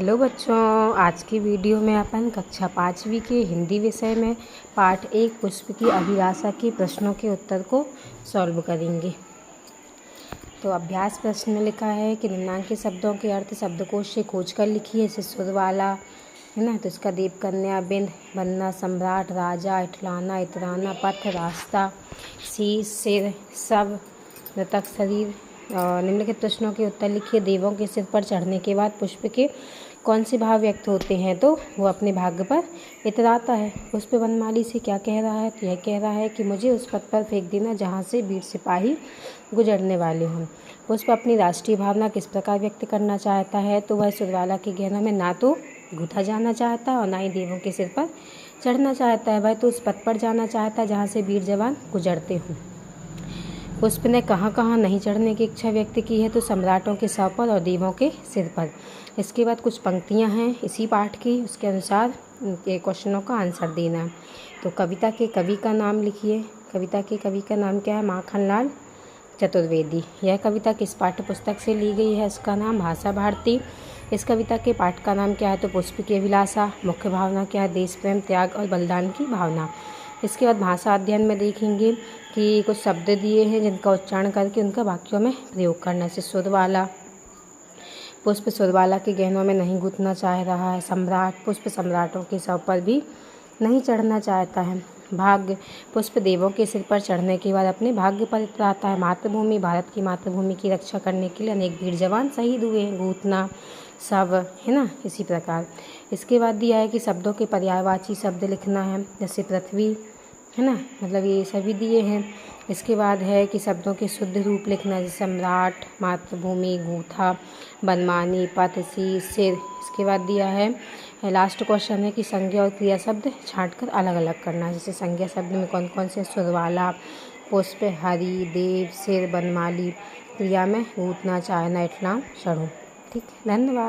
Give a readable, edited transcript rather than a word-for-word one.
Hello बच्चों, आज की वीडियो में अपन कक्षा 5वीं के हिंदी विषय में पाठ 1 पुष्प की अभिलाषा के प्रश्नों के उत्तर को सॉल्व करेंगे। तो अभ्यास प्रश्न में लिखा है कि निम्नलिखित शब्दों के अर्थ शब्दकोश से खोज कर लिखिए। जैसे सुर वाला है ना, तो इसका देव कन्या, बिंद, बनना, सम्राट, राजा, इठलाना, इतराना, पथ, रास्ता, शीश, सिर, सब, मृतक शरीर। और निम्नलिखित प्रश्नों के उत्तर लिखिए। देवों के सिर पर चढ़ने के बाद पुष्प के कौन से भाव व्यक्त होते हैं? तो वो अपने भाग्य पर इतराता है। पुष्प वनमाली से क्या कह रहा है? तो यह कह रहा है कि मुझे उस पथ पर फेंक देना जहाँ से वीर सिपाही गुजरने वाले हों। पुष्प अपनी राष्ट्रीय भावना किस प्रकार व्यक्त करना चाहता है? तो वह सुरवाला के गहनों में ना तो गूथा जाना चाहता और ना ही देवों के सिर पर चढ़ना चाहता है। वह तो उस पथ पर जाना चाहता है जहाँ से वीर जवान गुजरते हों। पुष्प ने कहाँ कहाँ नहीं चढ़ने की इच्छा व्यक्त की है? तो सम्राटों के शव पर और देवों के सिर पर। इसके बाद कुछ पंक्तियाँ हैं इसी पाठ की, उसके अनुसार के क्वेश्चनों का आंसर देना है। तो कविता के कवि का नाम लिखिए। कविता के कवि का नाम क्या है? माखनलाल चतुर्वेदी। यह कविता किस पाठ्य पुस्तक से ली गई है? इसका नाम भाषा भारती। इस कविता के पाठ का नाम क्या है? तो पुष्प की अभिलाषा। मुख्य भावना क्या है? देश प्रेम, त्याग और बलिदान की भावना। इसके बाद भाषा अध्ययन में देखेंगे कि कुछ शब्द दिए हैं जिनका उच्चारण करके उनका वाक्यों में प्रयोग करना है। सुर वाला, पुष्प सुरवाला के गहनों में नहीं गूंथना चाह रहा है। सम्राट, पुष्प सम्राटों के शव पर भी नहीं चढ़ना चाहता है। भाग्य, पुष्प देवों के सिर पर चढ़ने के बाद अपने भाग्य पर इतराता है। मातृभूमि, भारत की मातृभूमि की रक्षा करने के लिए अनेक वीर जवान शहीद हुए हैं। गूंथना, शव, है ना, इसी प्रकार। इसके बाद दिया है कि शब्दों के पर्यायवाची शब्द लिखना है। जैसे पृथ्वी, है ना, मतलब ये सभी दिए हैं। इसके बाद है कि शब्दों के शुद्ध रूप लिखना, जैसे सम्राट, मातृभूमि, गूथा, बनमानी, पथ, शीश, सिर। इसके बाद दिया है लास्ट क्वेश्चन है कि संज्ञा और क्रिया शब्द छांटकर अलग अलग करना। जैसे संज्ञा शब्द में कौन कौन से? सुरवाला, पुष्प, हरि, देव, सिर, बनमाली। क्रिया में गूंथना, चाहना, इठलाम, चढ़ो। ठीक, धन्यवाद।